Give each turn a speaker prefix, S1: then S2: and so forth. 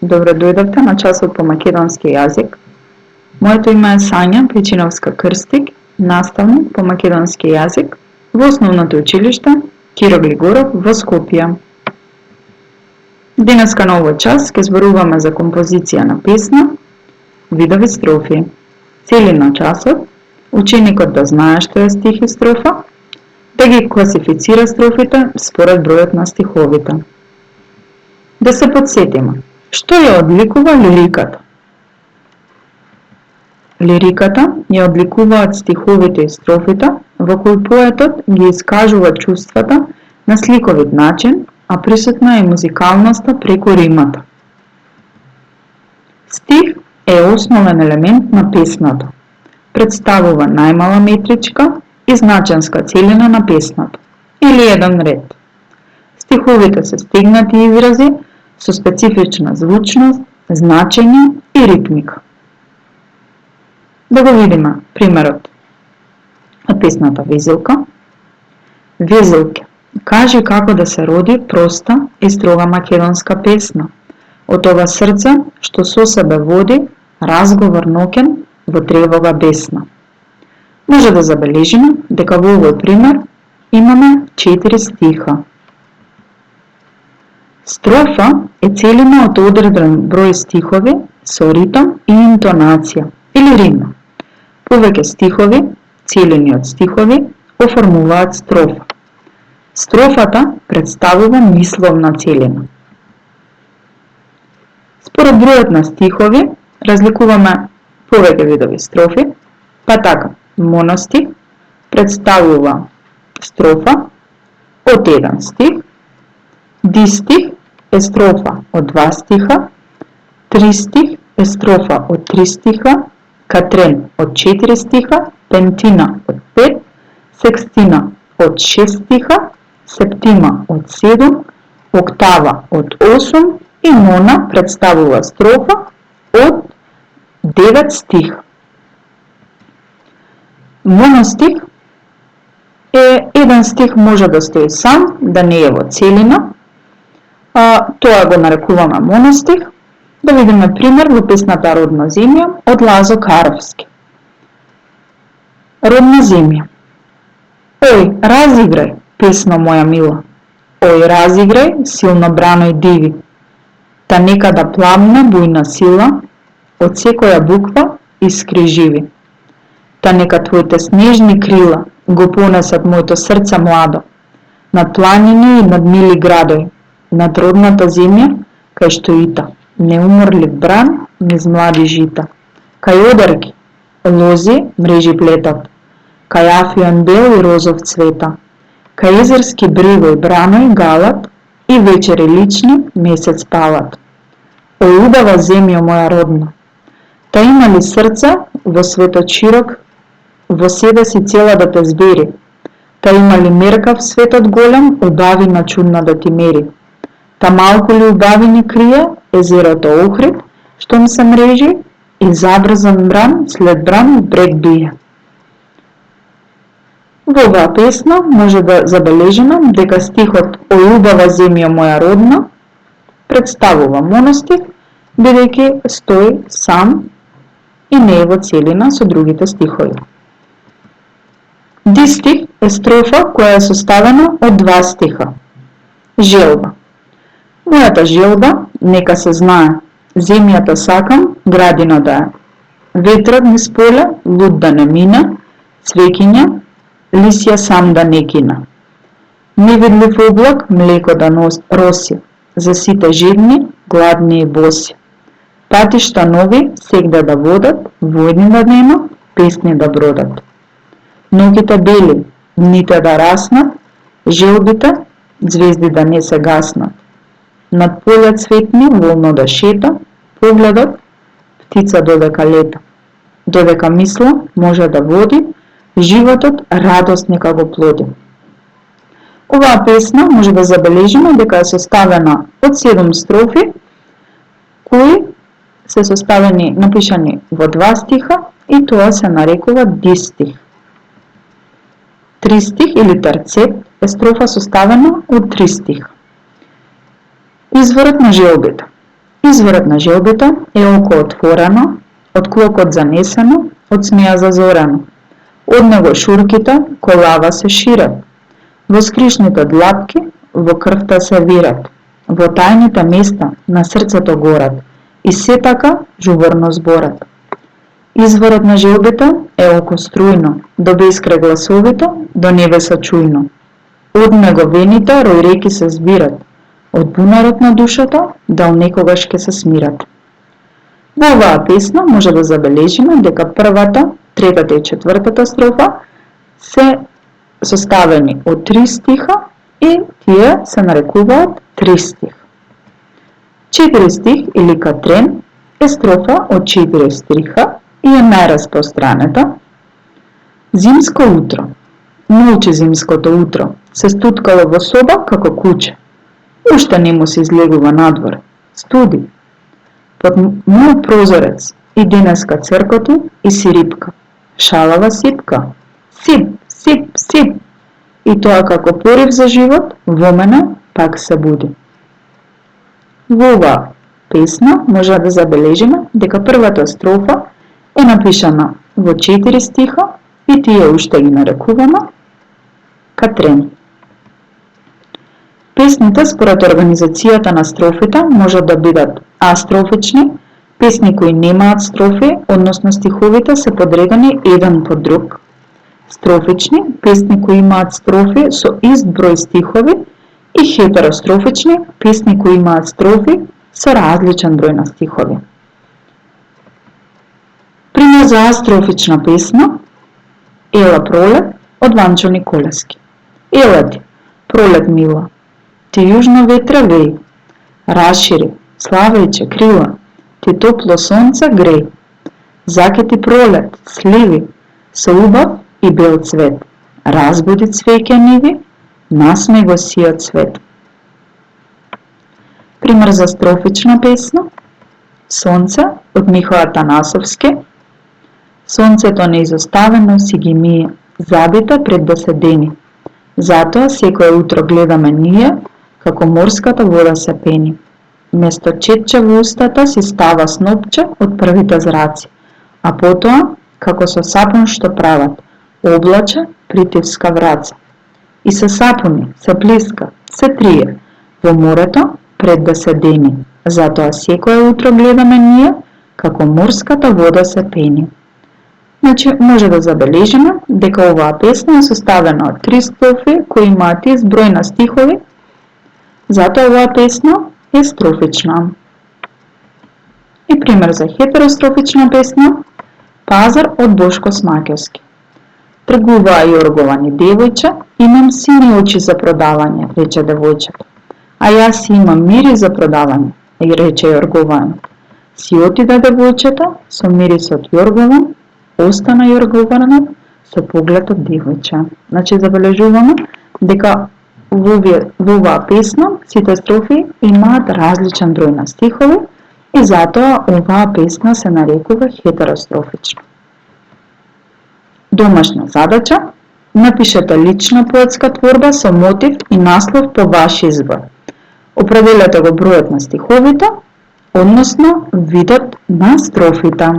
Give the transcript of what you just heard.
S1: Добро дојдовте на часот по македонски јазик. Моето име е Сања Печиновска-Крстик, наставник по македонски јазик во Основното училиште Киро Глигоров во Скопје. Денеска на овој час ќе зборуваме за композиција на песна, видови строфи. Цели на часот, ученикот да знае што е стих и строфа, да ги класифицира строфите според бројот на стиховите. Да се подсетиме, што ја одликува лириката? Лириката ја одликуваат стиховите и строфите во кои поетот ги искажува чувствата на сликовит начин, а присутна е музикалноста преку римата. Стих е основен елемент на песната. Представува најмала метричка и значенска целина на песната, или еден ред. Стиховите се стегнати изрази со специфична звучност, значење и ритмика. Да го видиме примерот од песната Везелка. Везелке, кажи како да се роди проста и строга македонска песна, од ова срце што со себе води разговор ноќен во тревога бесна. Може да забележиме дека во овој пример имаме 4 стиха. Строфа е целина од одреден број стихови со ритм и интонација или рима. Повеќе стихови, целини од стихови, оформуваат строфа. Строфата представува мисловна целина. Според бројот на стихови разликуваме повеќе видови строфи, па така моностих представува строфа од 1 стих, дистих е строфа од 2 стиха, тристих е строфа од 3 стиха, катрен од 4 стиха, пентина од 5, секстина од 6 стиха, септима од 7, октава од 8 и нона представува строфа од 9 стиха. Моностих е еден стих може да стои сам, да не е во целина, тоа го нарекуваме моностих. Да видиме пример во песната Родна земја од Лазо Каровски. Родна земја. Ој, разиграј, песно моја мила. Ој, разиграј, силно брано и диви. Та некада пламна бујна сила од секоја буква искри живи. Та нека твоите снежни крила го понесат моето срце младо, над планини и над мили градови, над родната земја, кај што ита, неуморлив бран низ млади жита. Кај одарки, лози, мрежи плетат, кај афион бел и розов цвета, кај езерски брегови браној галат и вечери лични месец палат. О убава земја моја родна, та има ли срце во светот широк, во себе си цела да те збери, та има ли меркав светот голем, убавина чудна да ти мери, та малку ли убавини крие езерото Охрид, штом се мрежи и забрзан бран след бран брег бие. Во оваа песна може да забележиме дека стихот О убава земја моја родна представува моностих, бидејќи стои сам и не е во целина со другите стихови. Дистих е строфа која е составена од 2 стиха. Желба. Мојата желба нека се знае, земјата сакам, градина да е. Ветрот низ поле, луд да не мине, цвеќиња, лисја сам да не кине. Невидлив облак, млеко да роси, за сите жедни, гладни и боси. Патишта нови, сегде да водат, војни да нема, песни да бродат. Ноќите бели, дните да раснат, желбите, звезди да не се гаснат. Над поле цветни волно да шета, погледот, птица додека лета. Додека мисла може да води, животот радост нека го плоди. Оваа песна може да забележиме дека е составена од 7 строфи, кои се составени, напишани во 2 стиха и тоа се нарекува дистих. Тристих или терцет е строфа составена од 3 стиха. Изворот на желбите. Изворот на желбите е око отворено, од клокот занесено, од смеа зазорено. Од него шурките колава се шират, во скришните длапки во крвта се вират, во тајните места на срцето горат и се така жуборно зборат. Изворот на желбите е око струјно, до бескре гласовите, до небеса чујно. Од него вените рој реки се збират, од бунарот на душата дал некогаш ќе се смират. Во оваа песна може да забележиме дека првата, третата и четвртата строфа се составени од 3 стиха и тие се нарекуваат 3 стих. 4 стих или катрен е строфа од 4 стиха и е најраспространета. Зимско утро. Молчи зимското утро, се стуткало во соба како куче. Уште не му се излегува надвор. Студи. Под мој прозорец и денеска цркоти и сирипка. Шалава сипка. Сип, сип, сип. И тоа како порив за живот во мене пак се буди. Во оваа песна може да забележиме дека првата строфа е напишана во 4 стиха и тие уште ги нарекуваме катрени. Песните според организацијата на строфите можат да бидат астрофични, песни кои немаат строфи, односно стиховите се подредени еден по друг. Строфични, песни кои имаат строфи со ист број стихови и хетерострофични, песни кои имаат строфи со различен број на стихови. Пример за астрофична песна Ела пролет од Ванчо Николевски. Ела ти, пролет мила, ти јужно ветре веј, расшири, славејче крила, ти топло сонце греј. Закети пролет, сливи, со убав и бел цвет, разбуди цвеќе ниви, насмеј го сиот цвет. Пример за строфична песна Сонце од Михо Атанасовски. Сонцето неизоставено си ги мие, забите пред да се дени. Затоа секое утро гледаме ние, како морската вода се пени. Место четче во устата си става снопче од првите зраци, а потоа, како со сапун што прават, облаче притивска враца. И се сапуни, се плеска, се трие во морето пред да се дени. Затоа секое утро гледаме ние, како морската вода се пени. Значи, може да забележиме дека оваа песна е составена од 3 строфи кои имаат ист број на стихови, затоа оваа песна е строфична. И пример за хетерострофична песна Пазар од Бошко Смаќевски. Тргуваа Јорговани девојче, имам сини очи за продавање, рече девојчето. А јас си имам мири за продавање, рече Јоргован. Си отида девојчето со мирисот Јоргован, остана Јоргованот со погледот девојче. Значи забележуваме дека во оваа песна сите строфи имаат различен број на стихови и затоа оваа песна се нарекува хетерострофична. Домашна задача: напишете лична поетска творба со мотив и наслов по ваш избор. Определете го бројот на стиховите, односно видот на строфите.